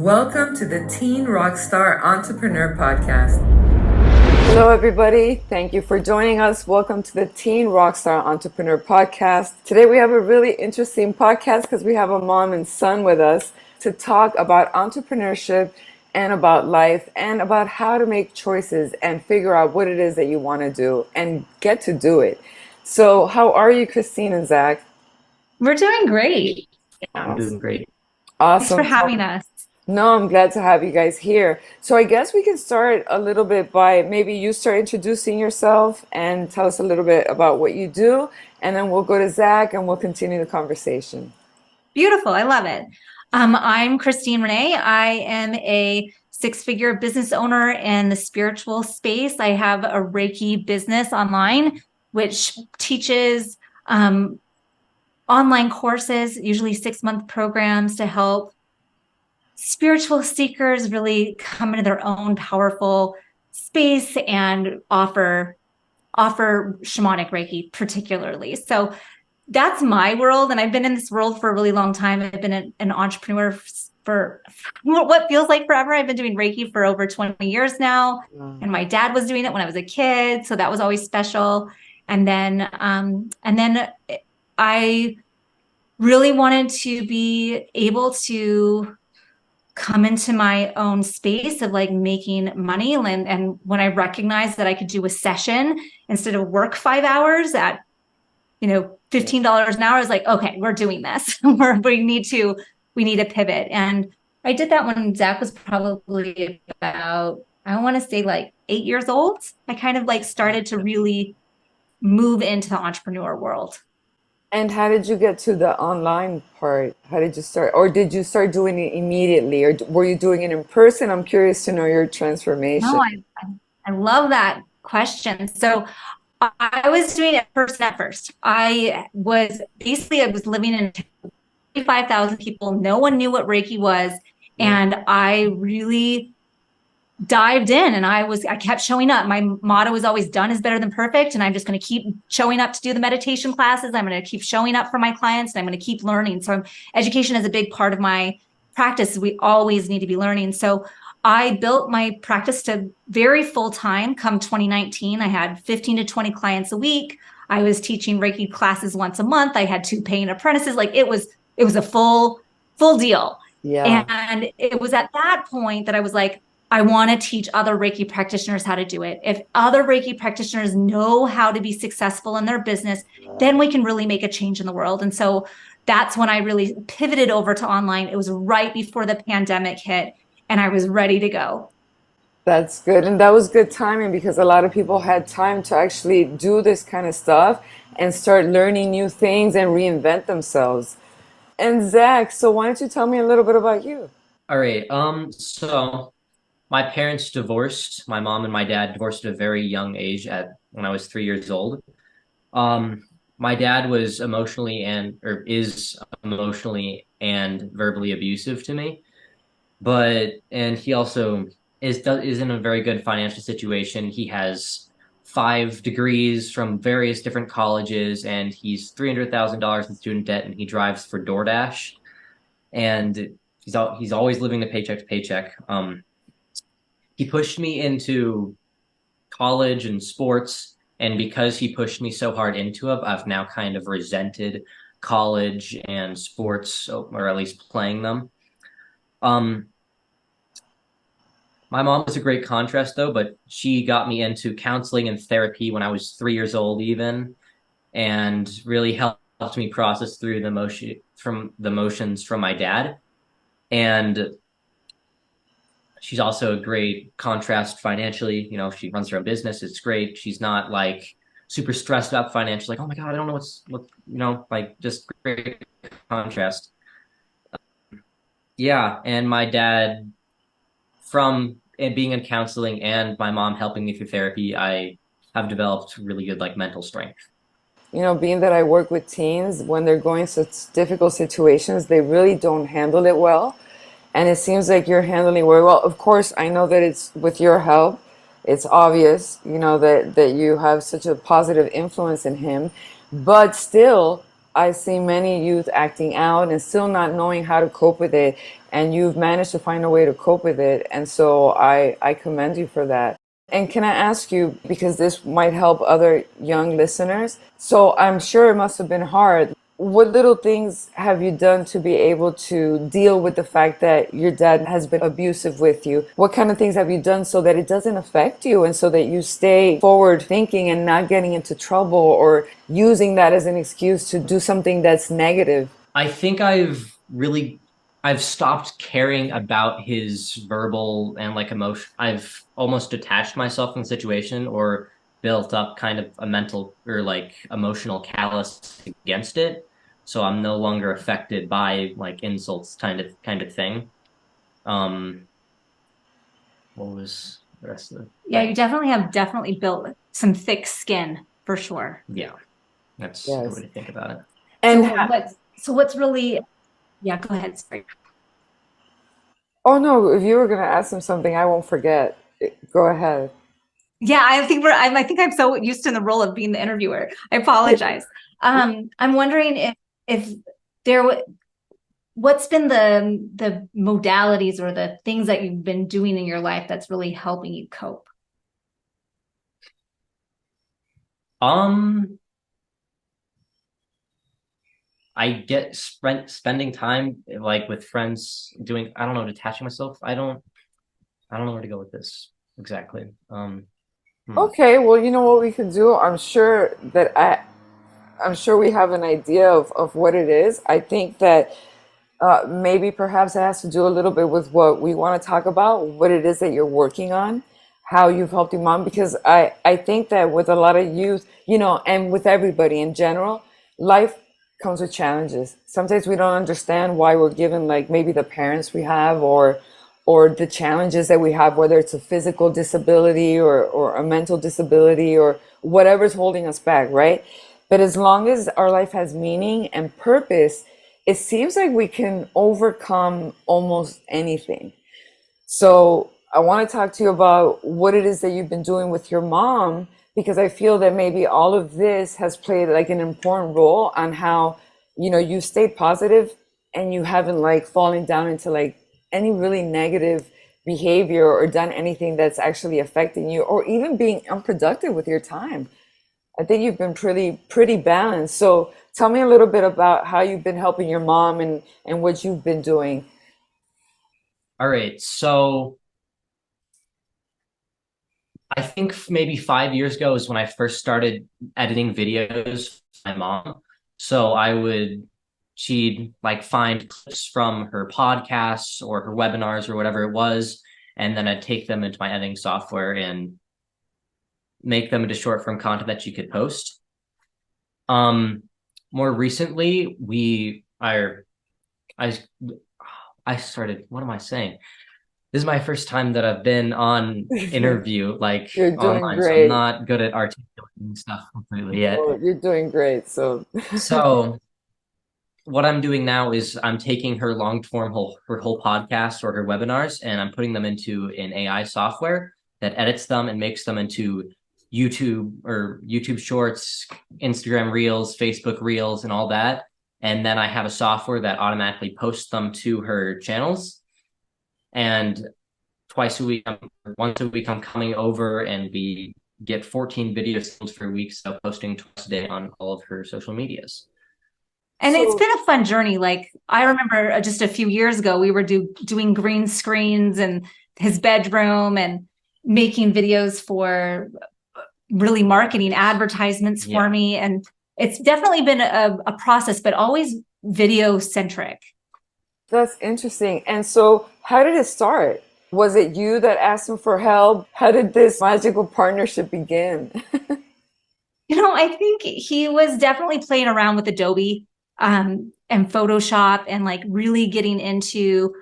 Welcome to the Teen Rockstar Entrepreneur Podcast. Hello, everybody. Thank you for joining us. Welcome to the Teen Rockstar Entrepreneur Podcast. Today we have a really interesting podcast because we have a mom and son with us to talk about entrepreneurship and about life and about how to make choices and figure out what it is that you want to do and get to do it. So how are you, Christine and Zack? We're doing great. I'm doing great. Awesome. Thanks for having us. No, I'm glad to have you guys here. So I guess we can start a little bit by maybe you start introducing yourself and tell us a little bit about what you do, and then we'll go to Zack and we'll continue the conversation. Beautiful. I love it. I'm Christine Renee. I am a six-figure business owner in the spiritual space. I have a Reiki business online, which teaches online courses, usually 6-month programs to help spiritual seekers really come into their own powerful space and offer shamanic Reiki particularly. So that's my world. And I've been in this world for a really long time. I've been an entrepreneur for what feels like forever. I've been doing Reiki for over 20 years now. And my dad was doing it when I was a kid. So that was always special. And then I really wanted to be able to come into my own space of like making money. And when I recognized that I could do a session instead of work 5 hours at, $15 an hour, I was like, okay, we're doing this. we need to pivot. And I did that when Zack was probably about, I want to say like 8 years old. I kind of like started to really move into the entrepreneur world. And how did you get to the online part? How did you start? Or did you start doing it immediately? Or were you doing it in person? I'm curious to know your transformation. No, I love that question. So I was doing it person at first. I was living in 25,000 people. No one knew what Reiki was. And I really dived in and I kept showing up. My motto is always done is better than perfect. And I'm just going to keep showing up to do the meditation classes. I'm going to keep showing up for my clients and I'm going to keep learning. So education is a big part of my practice. We always need to be learning. So I built my practice to very full time. Come 2019, I had 15 to 20 clients a week. I was teaching Reiki classes once a month. I had 2 paying apprentices. Like it was a full deal. Yeah. And it was at that point that I was like, I want to teach other Reiki practitioners how to do it. If other Reiki practitioners know how to be successful in their business, then we can really make a change in the world. And so that's when I really pivoted over to online. It was right before the pandemic hit and I was ready to go. That's good. And that was good timing because a lot of people had time to actually do this kind of stuff and start learning new things and reinvent themselves. And Zack, so why don't you tell me a little bit about you? All right. So my parents divorced. My mom and my dad divorced at a very young age when I was 3 years old. My dad was is emotionally and verbally abusive to me. And he also is in a very good financial situation. He has 5 degrees from various different colleges, and he's $300,000 in student debt, and he drives for DoorDash, and he's always living the paycheck to paycheck. He pushed me into college and sports, and because he pushed me so hard into it, I've now kind of resented college and sports, or at least playing them. My mom was a great contrast, though, but she got me into counseling and therapy when I was 3 years old even, and really helped me process through the motions from my dad. And she's also a great contrast financially. She runs her own business. It's great. She's not like super stressed about financial, like, oh my God, I don't know just great contrast. Yeah. And my dad, from being in counseling and my mom helping me through therapy, I have developed really good mental strength. Being that I work with teens, when they're going such difficult situations, they really don't handle it well. And it seems like you're handling very well. Of course, I know that it's with your help. It's obvious, that you have such a positive influence in him. But still, I see many youth acting out and still not knowing how to cope with it. and you've managed to find a way to cope with it. And so I commend you for that. And can I ask you, because this might help other young listeners, so I'm sure it must have been hard. What little things have you done to be able to deal with the fact that your dad has been abusive with you? What kind of things have you done so that it doesn't affect you and so that you stay forward thinking and not getting into trouble or using that as an excuse to do something that's negative? I think I've stopped caring about his verbal and like emotion. I've almost detached myself from the situation or built up kind of a mental or like emotional callous against it. So I'm no longer affected by like insults kind of thing. Um, what was the rest of Yeah, you definitely built some thick skin for sure. yeah, that's a good Yes. way to think about it. And So what's really, yeah, go ahead. Sorry. oh no, if you were going to ask him something, I won't forget. Go ahead. Yeah, I think I'm so used to the role of being the interviewer. I apologize. I'm wondering if there what's been the modalities or the things that you've been doing in your life that's really helping you cope? Um, I get spending time like with friends doing, I don't know, detaching myself. I don't know where to go with this exactly. Hmm. Okay, well, you know what we could do? I'm sure we have an idea of what it is. I think that maybe perhaps it has to do a little bit with what we want to talk about, what it is that you're working on, how you've helped your mom. Because I think that with a lot of youth, and with everybody in general, life comes with challenges. Sometimes we don't understand why we're given like maybe the parents we have or the challenges that we have, whether it's a physical disability or a mental disability or whatever's holding us back, right? But as long as our life has meaning and purpose, it seems like we can overcome almost anything. So I want to talk to you about what it is that you've been doing with your mom, because I feel that maybe all of this has played like an important role on how, you stayed positive and you haven't like fallen down into like any really negative behavior or done anything that's actually affecting you or even being unproductive with your time. I think you've been pretty balanced. So tell me a little bit about how you've been helping your mom and what you've been doing. All right, so I think maybe 5 years ago is when I first started editing videos for my mom. So she'd like find clips from her podcasts or her webinars or whatever it was, and then I'd take them into my editing software and make them into short form content that she could post. More recently, I I started, what am I saying? This is my first time that I've been on interview like You're doing online, so I'm great. not good at articulating stuff completely yet. Well, you're doing great. So So what I'm doing now is I'm taking her whole podcast or her webinars and I'm putting them into an AI software that edits them and makes them into YouTube Shorts, Instagram Reels, Facebook Reels, and all that. And then I have a software that automatically posts them to her channels. And once a week, I'm coming over and we get 14 videos for a week, so posting twice a day on all of her social medias. And it's so been a fun journey. Like I remember just a few years ago, we were doing green screens in his bedroom and making videos for really marketing advertisements for me. And it's definitely been a process, but always video centric. that's interesting. And so how did it start? Was it you that asked him for help? How did this magical partnership begin? I think he was definitely playing around with Adobe and Photoshop and like really getting into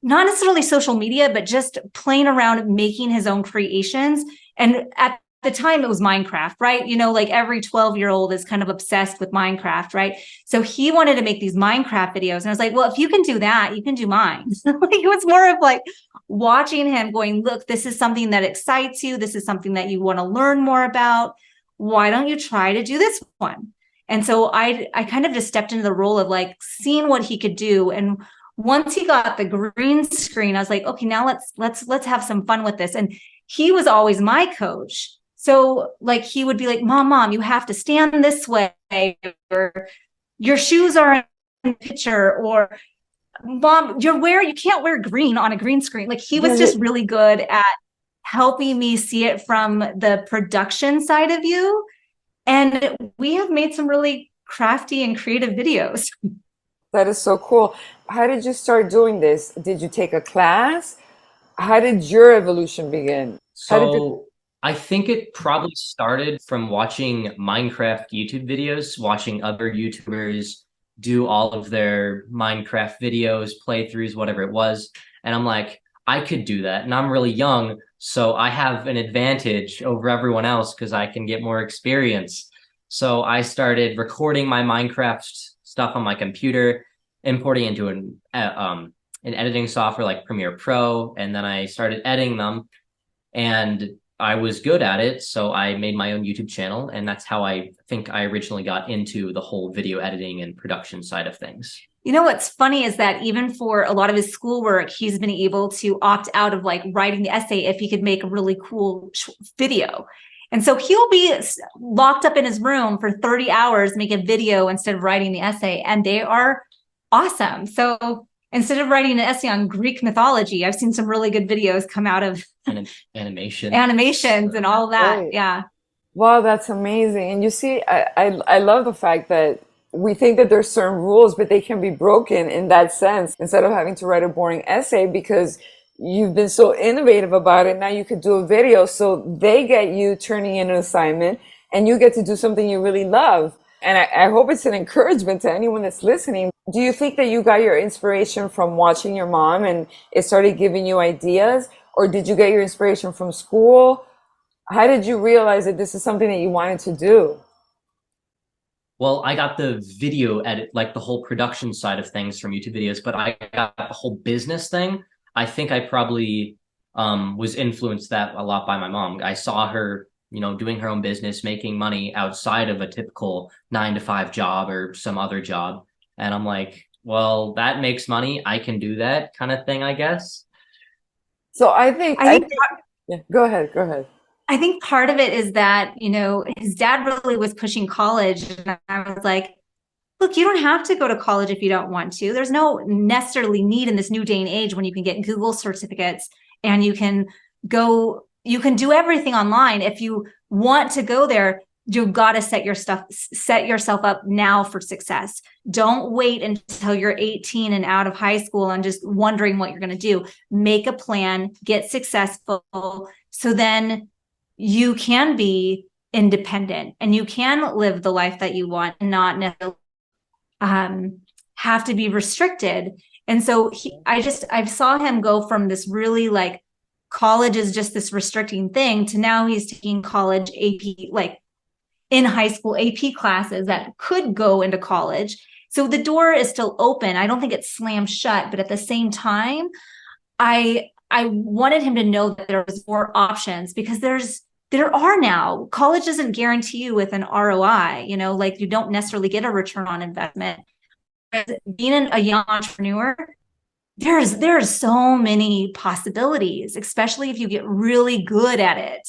not necessarily social media, but just playing around making his own creations. And at the time it was Minecraft, right? Like every 12-year-old is kind of obsessed with Minecraft, right? So he wanted to make these Minecraft videos. And I was like, well, if you can do that, you can do mine. Like it was more of like watching him going, look, this is something that excites you. This is something that you want to learn more about. Why don't you try to do this one? And so I kind of just stepped into the role of like seeing what he could do. And Once he got the green screen, I was like, okay, now let's have some fun with this. And he was always my coach. So like he would be like, mom, you have to stand this way, or your shoes are in the picture, or mom, you can't wear green on a green screen. Like he was just really good at helping me see it from the production side of you. And we have made some really crafty and creative videos. That is so cool. How did you start doing this? Did you take a class? How did your evolution begin? So I think it probably started from watching Minecraft YouTube videos, watching other YouTubers do all of their Minecraft videos, playthroughs, whatever it was. And I'm like, I could do that. And I'm really young, so I have an advantage over everyone else because I can get more experience. So I started recording my Minecraft stuff on my computer, importing into an editing software like Premiere Pro, and then I started editing them, and I was good at it, so I made my own YouTube channel, and that's how I think I originally got into the whole video editing and production side of things. You know, what's funny is that even for a lot of his schoolwork, he's been able to opt out of like writing the essay if he could make a really cool video. And so he'll be locked up in his room for 30 hours, make a video instead of writing the essay. And they are awesome. So instead of writing an essay on Greek mythology, I've seen some really good videos come out of animations and all of that. Right. Yeah. Wow, that's amazing. And you see, I love the fact that we think that there's certain rules, but they can be broken in that sense. Instead of having to write a boring essay because you've been so innovative about it, now you could do a video. So they get you turning in an assignment and you get to do something you really love. And I hope it's an encouragement to anyone that's listening. Do you think that you got your inspiration from watching your mom and it started giving you ideas? Or did you get your inspiration from school? How did you realize that this is something that you wanted to do? Well, I got the video edit, like the whole production side of things from YouTube videos, but I got the whole business thing. I think I probably was influenced that a lot by my mom. I saw her, doing her own business, making money outside of a typical 9-to-5 job or some other job. And I'm like, well, that makes money. I can do that kind of thing, I guess. So I think yeah, go ahead. I think part of it is that, his dad really was pushing college. And I was like, look, you don't have to go to college if you don't want to. There's no necessarily need in this new day and age when you can get Google certificates and you can do everything online. If you want to go there, you've got to set yourself up now for success. Don't wait until you're 18 and out of high school and just wondering what you're going to do. Make a plan, get successful, so then you can be independent and you can live the life that you want and not necessarily have to be restricted. And so I saw him go from this really like college is just this restricting thing to now he's taking college AP, like in high school AP classes that could go into college. So the door is still open. I don't think it's slammed shut, but at the same time, I wanted him to know that there was more options because there are now. College doesn't guarantee you with an ROI, like you don't necessarily get a return on investment. Being a young entrepreneur, there's so many possibilities, especially if you get really good at it.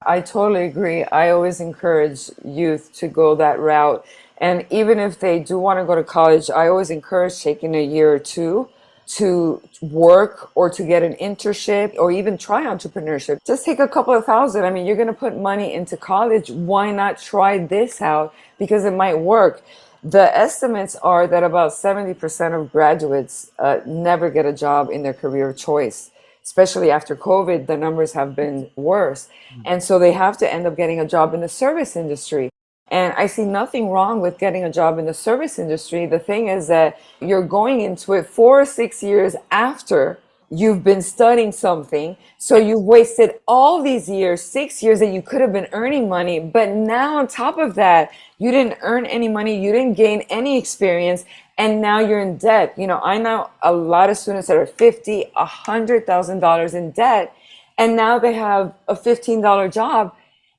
I totally agree. I always encourage youth to go that route. And even if they do want to go to college, I always encourage taking a year or two to work or to get an internship or even try entrepreneurship. Just take a couple of thousand. I mean, you're going to put money into college. Why not try this out? Because it might work. The estimates are that about 70% of graduates never get a job in their career of choice. Especially after COVID, the numbers have been worse. And so they have to end up getting a job in the service industry. And I see nothing wrong with getting a job in the service industry. The thing is that you're going into it 4 or 6 years after you've been studying something. So you've wasted all these years, 6 years that you could have been earning money. But now on top of that, you didn't earn any money. You didn't gain any experience. And now you're in debt. I know a lot of students that are $50,000, $100,000 in debt. And now they have a $15 job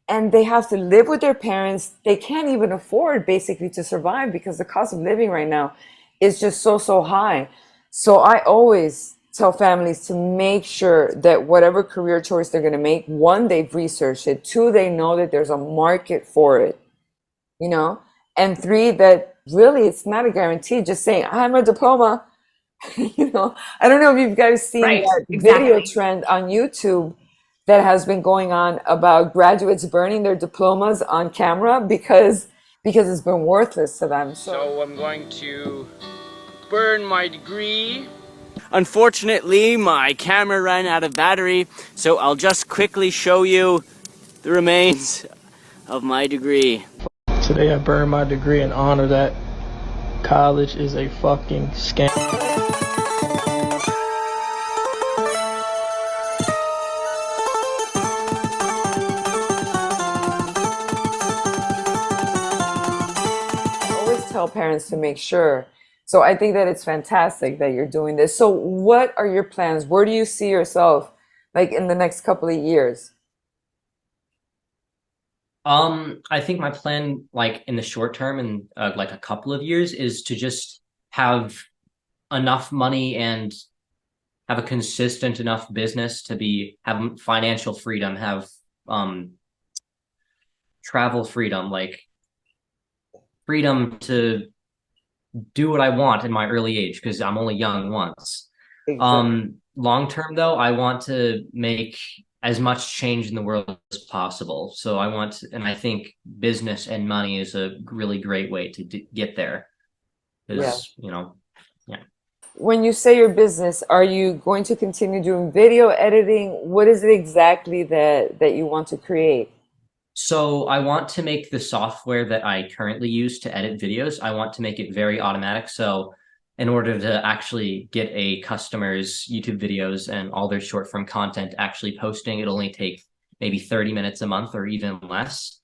and they have to live with their parents. They can't even afford basically to survive because the cost of living right now is just so high. So I always tell families to make sure that whatever career choice they're going to make, one, they've researched it, two, they know that there's a market for it, you know, and three, that really it's not a guarantee. Just saying, I have a diploma, you know, I don't know if you guys seen Right, that video exactly. trend on YouTube that has been going on about graduates burning their diplomas on camera because it's been worthless to them. So I'm going to burn my degree. Unfortunately, my camera ran out of battery, so I'll just quickly show you the remains of my degree. Today I burned my degree in honor that college is a fucking scam. Always tell parents to make sure. So I think that it's fantastic that you're doing this. So what are your plans? Where do you see yourself like in the next couple of years? I think my plan, like in the short term and like a couple of years, is to just have enough money and have a consistent enough business to have financial freedom, have travel freedom, like freedom to do what I want in my early age because I'm only young once. Exactly. Long term though, I want to make as much change in the world as possible. So and I think business and money is a really great way to get there. Yeah. Because, yeah. When you say your business, are you going to continue doing video editing? What is it exactly that you want to create? So I want to make the software that I currently use to edit videos, I want to make it very automatic. So in order to actually get a customer's YouTube videos and all their short form content actually posting, it'll only take maybe 30 minutes a month or even less.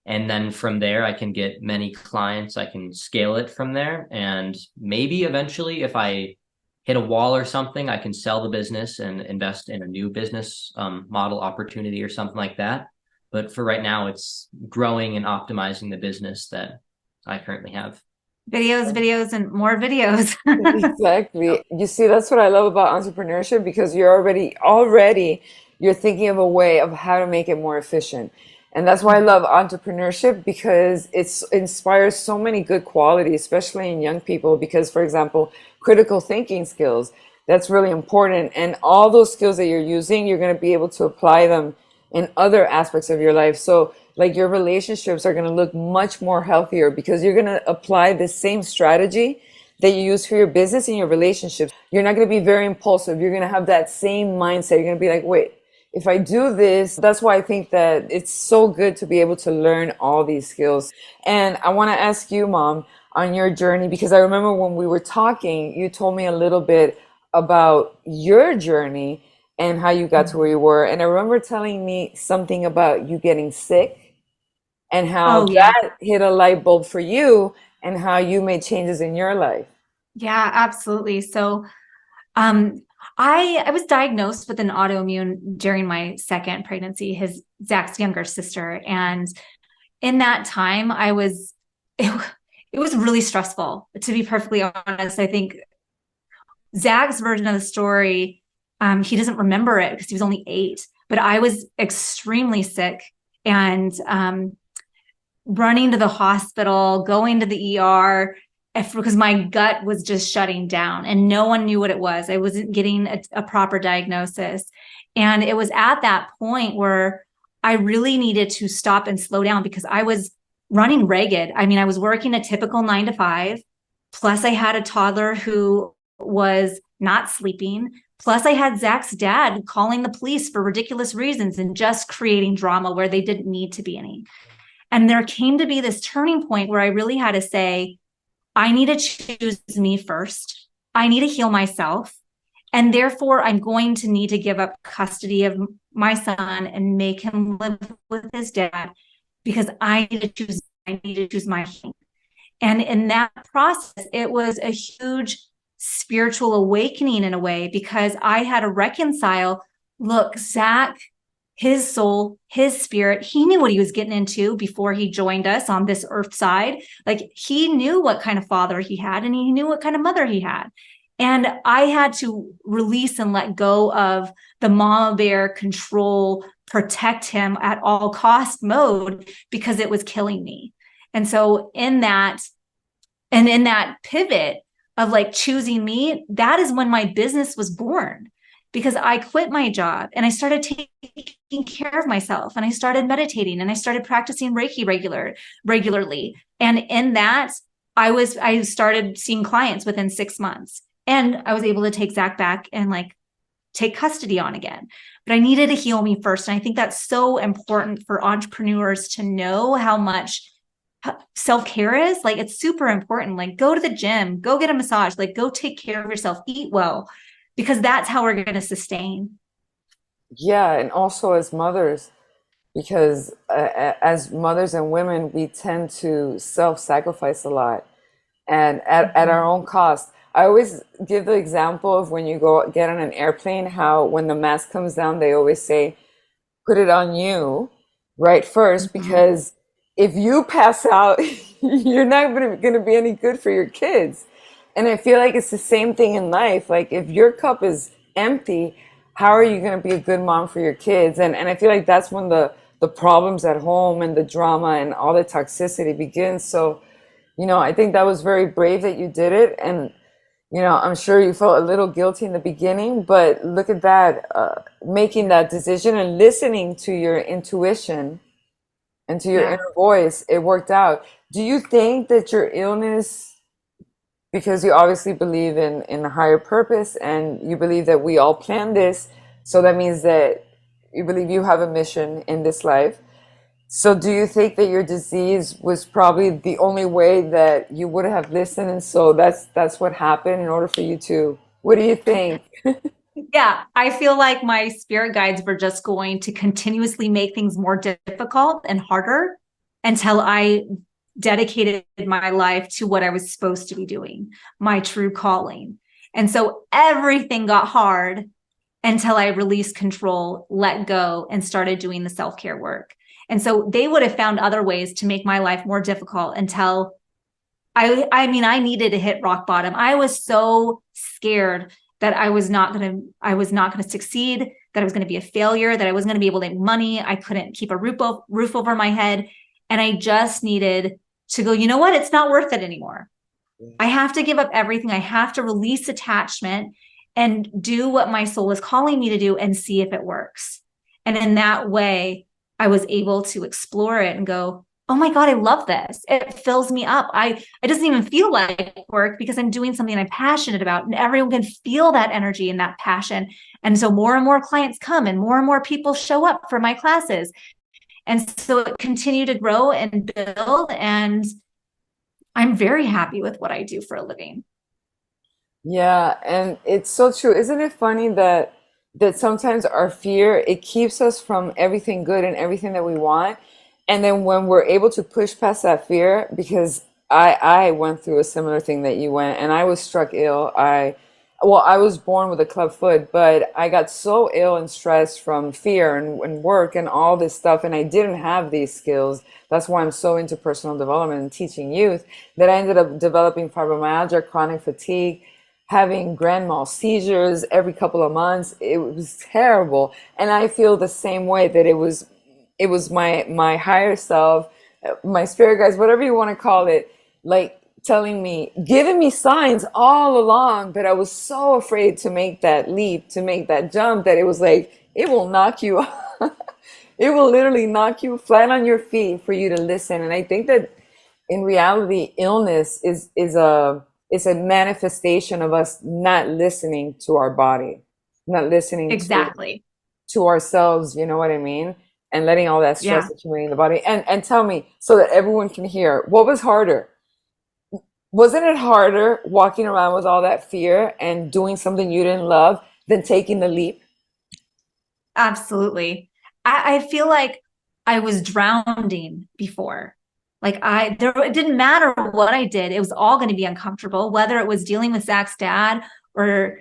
And then from there, I can get many clients. I can scale it from there. And maybe eventually, if I hit a wall or something, I can sell the business and invest in a new business model opportunity or something like that. But for right now, it's growing and optimizing the business that I currently have. Videos, and more videos. Exactly. You see, that's what I love about entrepreneurship because you're already you're thinking of a way of how to make it more efficient. And that's why I love entrepreneurship because it inspires so many good qualities, especially in young people. Because, for example, critical thinking skills, that's really important. And all those skills that you're using, you're going to be able to apply them in other aspects of your life. So, like your relationships are going to look much more healthier because you're going to apply the same strategy that you use for your business in your relationships. You're not going to be very impulsive. You're going to have that same mindset. You're going to be like, wait, if I do this, that's why I think that it's so good to be able to learn all these skills. And I want to ask you, Mom, on your journey, because I remember when we were talking, you told me a little bit about your journey and how you got to where you were. And I remember telling me something about you getting sick and how Oh yeah. that hit a light bulb for you and how you made changes in your life. Yeah, absolutely. So um I was diagnosed with an autoimmune during my second pregnancy, Zach's younger sister. And in that time it was really stressful, to be perfectly honest. I think Zach's version of the story, he doesn't remember it because he was only 8, but I was extremely sick and running to the hospital, going to the ER because my gut was just shutting down and no one knew what it was. I wasn't getting a proper diagnosis. And it was at that point where I really needed to stop and slow down because I was running ragged. I mean, I was working a typical 9 to 5. Plus I had a toddler who was not sleeping. Plus I had Zach's dad calling the police for ridiculous reasons and just creating drama where they didn't need to be any. And there came to be this turning point where I really had to say, I need to choose me first. I need to heal myself. And therefore, I'm going to need to give up custody of my son and make him live with his dad because I need to choose my healing. And in that process, it was a huge spiritual awakening in a way because I had to reconcile, look, Zach, his soul, his spirit, he knew what he was getting into before he joined us on this earth side. Like he knew what kind of father he had and he knew what kind of mother he had. And I had to release and let go of the mama bear control, protect him at all cost mode, because it was killing me. And so in that pivot of like choosing me, that is when my business was born, because I quit my job and I started taking care of myself, and I started meditating, and I started practicing Reiki regularly. And in that, I started seeing clients within 6 months, and I was able to take Zack back and like take custody on again. But I needed to heal me first. And I think that's so important for entrepreneurs to know how much self-care is. Like, it's super important. Like, go to the gym, go get a massage, like go take care of yourself, eat well, because that's how we're going to sustain. Yeah, and also as mothers, because as mothers and women, we tend to self-sacrifice a lot, and at our own cost. I always give the example of when you go get on an airplane, how when the mask comes down, they always say, put it on you right first, because if you pass out, you're not going to be any good for your kids. And I feel like it's the same thing in life. Like, if your cup is empty, how are you going to be a good mom for your kids? And I feel like that's when the problems at home and the drama and all the toxicity begins. So, I think that was very brave that you did it. And, I'm sure you felt a little guilty in the beginning, but look at that, making that decision and listening to your intuition and to your inner voice, it worked out. Do you think that your illness, because you obviously believe in a higher purpose and you believe that we all planned this, so that means that you believe you have a mission in this life. So do you think that your disease was probably the only way that you would have listened, and so that's what happened in order for you to, what do you think? Yeah, I feel like my spirit guides were just going to continuously make things more difficult and harder until I dedicated my life to what I was supposed to be doing, my true calling. And so everything got hard until I released control, let go, and started doing the self-care work. And so they would have found other ways to make my life more difficult until I needed to hit rock bottom. I was so scared that I was not going to succeed, that I was going to be a failure, that I wasn't going to be able to make money. I couldn't keep a roof over my head. And I just needed to go, you know what? It's not worth it anymore. I have to give up everything. I have to release attachment and do what my soul is calling me to do and see if it works. And in that way, I was able to explore it and go, oh my God, I love this. It fills me up. It doesn't even feel like work because I'm doing something I'm passionate about, and everyone can feel that energy and that passion. And so more and more clients come and more people show up for my classes. And so it continued to grow and build. And I'm very happy with what I do for a living. Yeah, and it's so true. Isn't it funny that sometimes our fear, it keeps us from everything good and everything that we want. And then when we're able to push past that fear, because I went through a similar thing that you went, and I was struck ill. I was born with a club foot, but I got so ill and stressed from fear and work and all this stuff, and I didn't have these skills. That's why I'm so into personal development and teaching youth, that I ended up developing fibromyalgia, chronic fatigue, having grand mal seizures every couple of months. It was terrible. And I feel the same way, that it was my higher self, my spirit guides, whatever you want to call it, like telling me, giving me signs all along, but I was so afraid to make that leap, to make that jump, that it was like, it will knock you it will literally knock you flat on your feet for you to listen. And I think that in reality, illness is a manifestation of us not listening to our body, not listening Exactly. to ourselves, you know what I mean? And letting all that stress Yeah. accumulate in the body. And tell me, so that everyone can hear, what was harder? Wasn't it harder walking around with all that fear and doing something you didn't love than taking the leap? Absolutely. I feel like I was drowning before. Like it didn't matter what I did. It was all going to be uncomfortable, whether it was dealing with Zach's dad or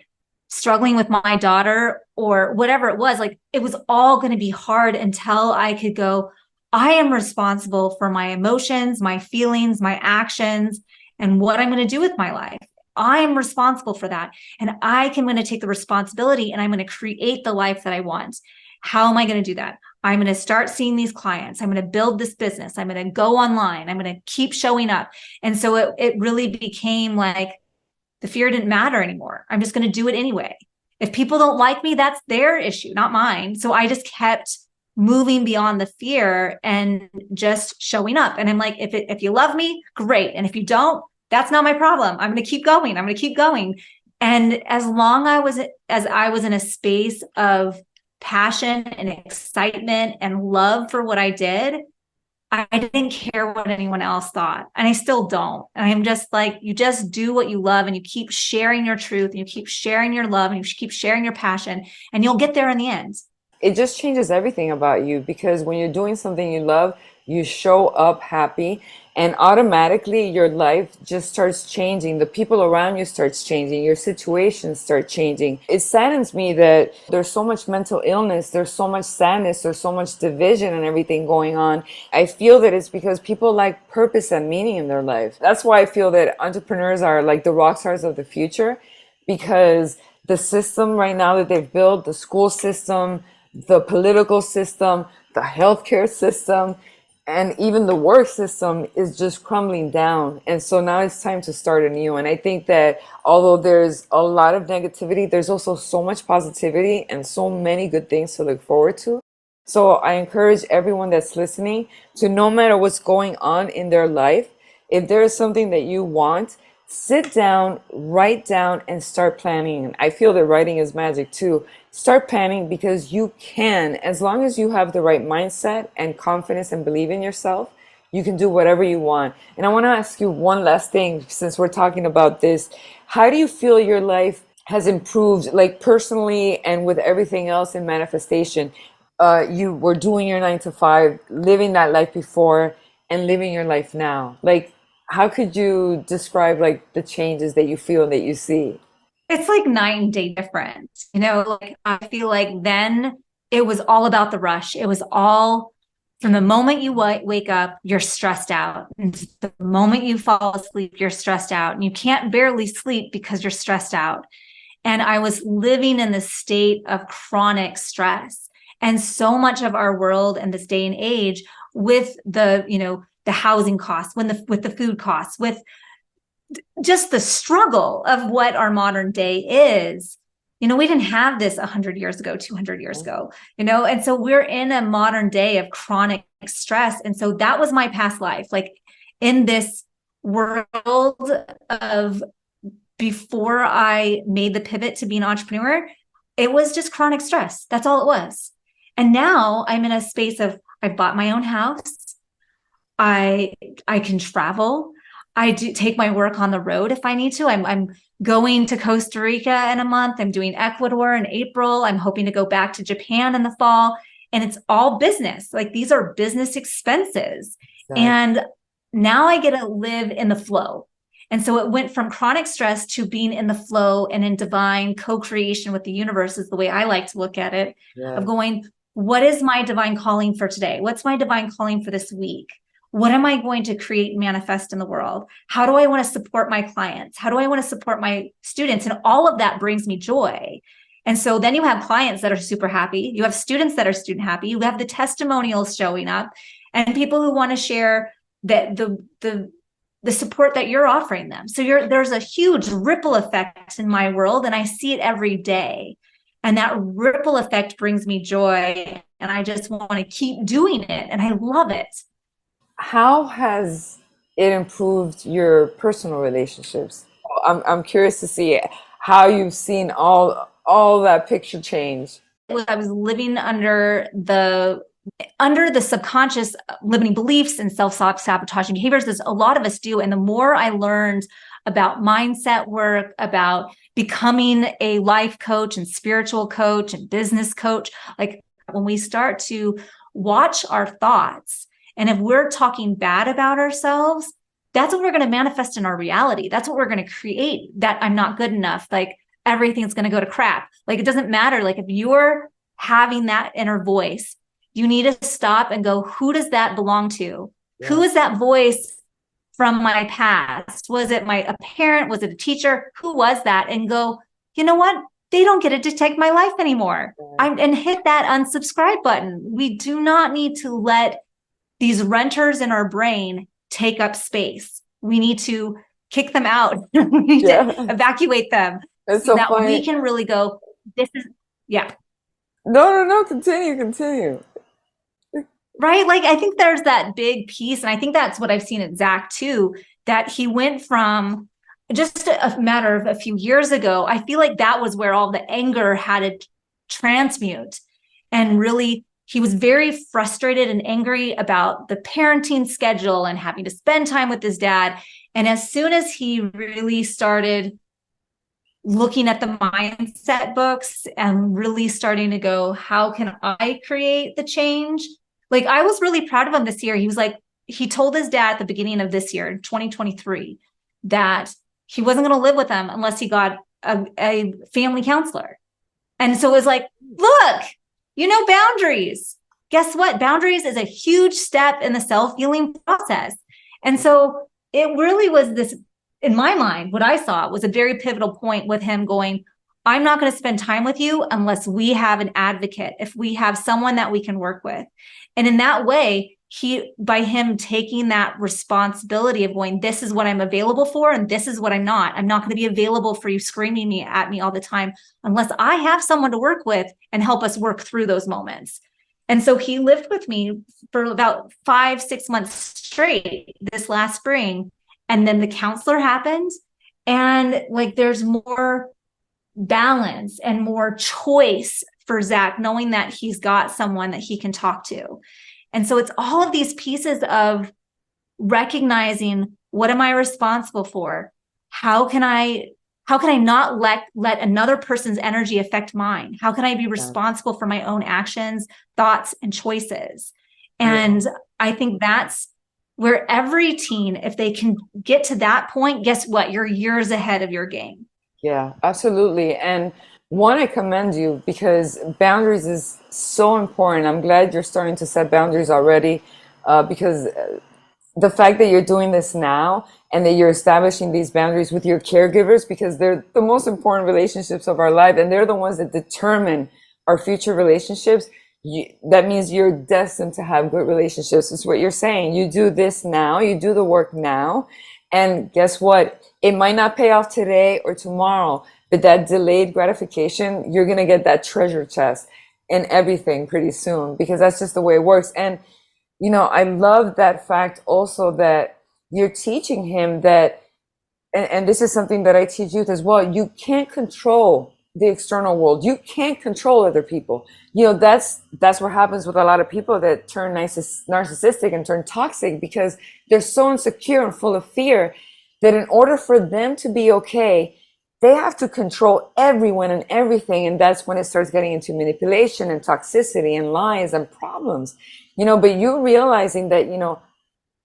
struggling with my daughter or whatever it was. Like, it was all going to be hard until I could go, I am responsible for my emotions, my feelings, my actions, and what I'm going to do with my life. I'm responsible for that. And I'm going to take the responsibility and I'm going to create the life that I want. How am I going to do that? I'm going to start seeing these clients. I'm going to build this business. I'm going to go online. I'm going to keep showing up. And so it really became like the fear didn't matter anymore. I'm just going to do it anyway. If people don't like me, that's their issue, not mine. So I just kept moving beyond the fear and just showing up. And I'm like, if you love me, great. And if you don't, that's not my problem. I'm going to keep going. I'm going to keep going. And as long as I was in a space of passion and excitement and love for what I did, I didn't care what anyone else thought. And I still don't. And I'm just like, you just do what you love and you keep sharing your truth and you keep sharing your love and you keep sharing your passion and you'll get there in the end. It just changes everything about you, because when you're doing something you love, you show up happy and automatically your life just starts changing. The people around you starts changing. Your situations start changing. It saddens me that there's so much mental illness. There's so much sadness. There's so much division and everything going on. I feel that it's because people lack purpose and meaning in their life. That's why I feel that entrepreneurs are like the rock stars of the future, because the system right now that they've built, the school system, the political system, the healthcare system, and even the work system is just crumbling down. And so now it's time to start anew. And I think that although there's a lot of negativity, there's also so much positivity and so many good things to look forward to. So I encourage everyone that's listening to, no matter what's going on in their life, if there is something that you want, sit down, write down, and start planning. And I feel that writing is magic too. Start planning, because you can, as long as you have the right mindset and confidence and believe in yourself, you can do whatever you want. And I want to ask you one last thing, since we're talking about this. How do you feel your life has improved, like personally and with everything else in manifestation? You were doing your 9 to 5, living that life before, and living your life now. Like, how could you describe like the changes that you feel and that you see? It's like night and day difference. Like I feel like then it was all about the rush. It was all from the moment you wake up, you're stressed out. And the moment you fall asleep, you're stressed out. And you can't barely sleep because you're stressed out. And I was living in this state of chronic stress. And so much of our world in this day and age, with the housing costs, with the food costs, with just the struggle of what our modern day is. We didn't have this 100 years ago, 200 years ago, and so we're in a modern day of chronic stress. And so that was my past life, like in this world of, before I made the pivot to be an entrepreneur, it was just chronic stress. That's all it was. And now I'm in a space of, I bought my own house. I can travel. I do take my work on the road if I need to. I'm going to Costa Rica in a month. I'm doing Ecuador in April. I'm hoping to go back to Japan in the fall. And it's all business. Like, these are business expenses. Exactly. And now I get to live in the flow. And so it went from chronic stress to being in the flow and in divine co-creation with the universe, is the way I like to look at it, of going, what is my divine calling for today? What's my divine calling for this week? What am I going to create and manifest in the world? How do I want to support my clients? How do I want to support my students? And all of that brings me joy. And so then you have clients that are super happy. You have students that are student happy. You have the testimonials showing up and people who want to share that the support that you're offering them. So there's a huge ripple effect in my world, and I see it every day. And that ripple effect brings me joy, and I just want to keep doing it, and I love it. How has it improved your personal relationships? I'm curious to see how you've seen all that picture change. I was living under the subconscious limiting beliefs and self-sabotaging behaviors, as a lot of us do. And the more I learned about mindset work, about becoming a life coach and spiritual coach and business coach, like when we start to watch our thoughts, and if we're talking bad about ourselves, that's what we're going to manifest in our reality. That's what we're going to create, that I'm not good enough. Like, everything's going to go to crap. Like, it doesn't matter. Like, if you're having that inner voice, you need to stop and go, who does that belong to? Yeah. Who is that voice from my past? Was it a parent? Was it a teacher? Who was that? And go, you know what? They don't get to dictate my life anymore. And hit that unsubscribe button. We do not need to let these renters in our brain take up space. We need to kick them out. We need to evacuate them. It's so so that funny. we can really go, this is, No, continue. Right? Like, I think there's that big piece, and I think that's what I've seen at Zack too, that he went from just a matter of a few years ago. I feel like that was where all the anger had to transmute. And really, he was very frustrated and angry about the parenting schedule and having to spend time with his dad. And as soon as he really started looking at the mindset books and really starting to go, how can I create the change? Like, I was really proud of him this year. He was like, he told his dad at the beginning of this year, 2023, that he wasn't going to live with them unless he got a family counselor. And so it was like, look, boundaries. Guess what? Boundaries is a huge step in the self-healing process. And so it really was this, in my mind, what I saw was a very pivotal point with him going, I'm not going to spend time with you unless we have an advocate, if we have someone that we can work with. And in that way, by him taking that responsibility of going, this is what I'm available for, and this is what I'm not going to be available for you screaming at me all the time unless I have someone to work with and help us work through those moments. And so he lived with me for about 5-6 months straight this last spring. And then the counselor happened, and like, there's more balance and more choice for Zack, knowing that he's got someone that he can talk to. And so it's all of these pieces of recognizing, what am I responsible for? How can I not let another person's energy affect mine? How can I be responsible for my own actions, thoughts, and choices? And I think that's where every teen, if they can get to that point, guess what? You're years ahead of your game. Yeah, absolutely. And one, I commend you, because boundaries is so important. I'm glad you're starting to set boundaries already, because the fact that you're doing this now and that you're establishing these boundaries with your caregivers, because they're the most important relationships of our life, and they're the ones that determine our future relationships. That means you're destined to have good relationships. It's what you're saying. You do this now, you do the work now, and guess what? It might not pay off today or tomorrow, but that delayed gratification, you're going to get that treasure chest and everything pretty soon, because that's just the way it works. And, I love that fact also, that you're teaching him that, and this is something that I teach youth as well, you can't control the external world. You can't control other people. That's what happens with a lot of people that turn narcissistic and turn toxic, because they're so insecure and full of fear that in order for them to be okay, they have to control everyone and everything. And that's when it starts getting into manipulation and toxicity and lies and problems, but you realizing that,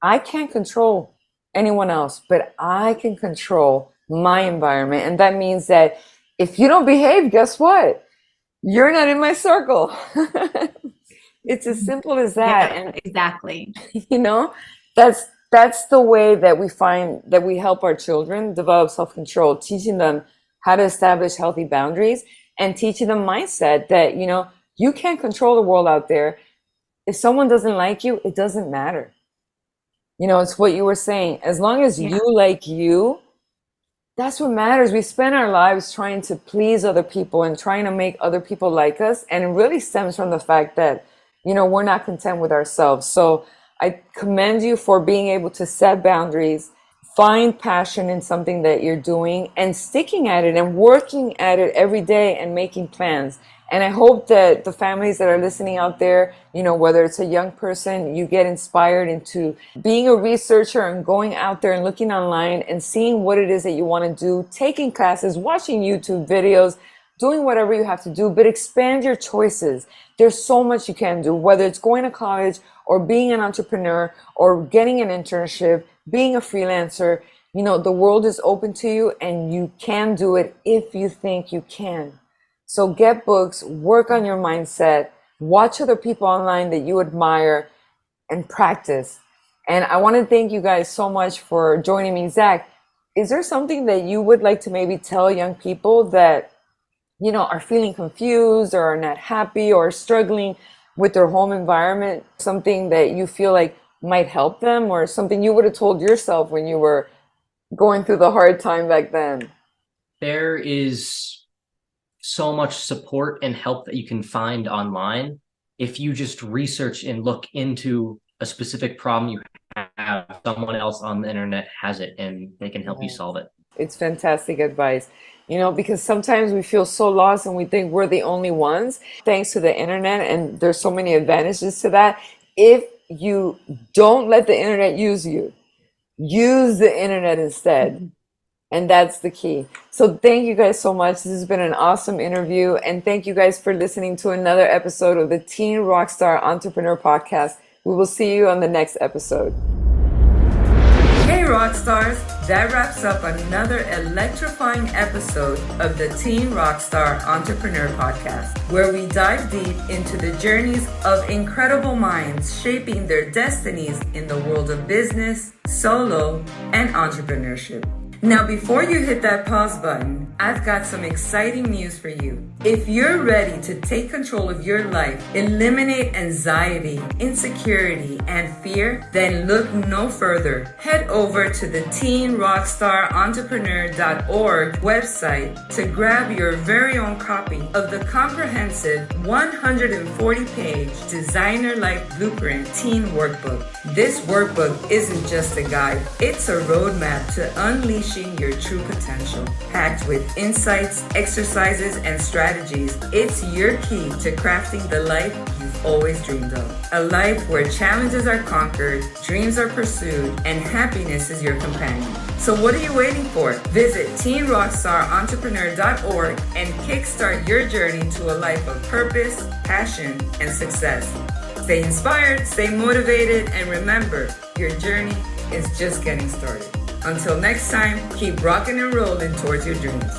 I can't control anyone else, but I can control my environment. And that means that if you don't behave, guess what? You're not in my circle. It's as simple as that. Yeah, and exactly. That's the way that we find that we help our children develop self-control, teaching them how to establish healthy boundaries and teaching them mindset that, you can't control the world out there. If someone doesn't like you, it doesn't matter. It's what you were saying. As long as you like you, that's what matters. We spend our lives trying to please other people and trying to make other people like us. And it really stems from the fact that, we're not content with ourselves. So I commend you for being able to set boundaries, find passion in something that you're doing, and sticking at it and working at it every day and making plans. And I hope that the families that are listening out there, whether it's a young person, you get inspired into being a researcher and going out there and looking online and seeing what it is that you want to do, taking classes, watching YouTube videos, doing whatever you have to do, but expand your choices. There's so much you can do, whether it's going to college or being an entrepreneur or getting an internship, being a freelancer. The world is open to you, and you can do it if you think you can. So get books, work on your mindset, watch other people online that you admire, and practice. And I want to thank you guys so much for joining me. Zach, is there something that you would like to maybe tell young people that, you know, are feeling confused or are not happy or struggling with their home environment? Something that you feel like might help them, or something you would have told yourself when you were going through the hard time back then? There is so much support and help that you can find online if you just research and look into a specific problem you have. Someone else on the internet has it and they can help you solve it. It's fantastic advice, you know, because sometimes we feel so lost and we think we're the only ones. Thanks to the internet, and there's so many advantages to that. If you don't let the internet use you, use the internet instead. And that's the key. So thank you guys so much. This has been an awesome interview. And thank you guys for listening to another episode of the Teen Rockstar Entrepreneur Podcast. We will see you on the next episode. Hey Rockstars, that wraps up another electrifying episode of the Teen Rockstar Entrepreneur Podcast, where we dive deep into the journeys of incredible minds shaping their destinies in the world of business, solo, and entrepreneurship. Now, before you hit that pause button, I've got some exciting news for you. If you're ready to take control of your life, eliminate anxiety, insecurity, and fear, then look no further. Head over to the teenrockstarentrepreneur.org website to grab your very own copy of the comprehensive 140-page Designer Life Blueprint Teen Workbook. This workbook isn't just a guide, it's a roadmap to unleashing your true potential. Packed with insights, exercises, and strategies, it's your key to crafting the life you've always dreamed of. A life where challenges are conquered, dreams are pursued, and happiness is your companion. So what are you waiting for? Visit teenrockstarentrepreneur.org and kickstart your journey to a life of purpose, passion, and success. Stay inspired, stay motivated, and remember, your journey is just getting started. Until next time, keep rocking and rolling towards your dreams.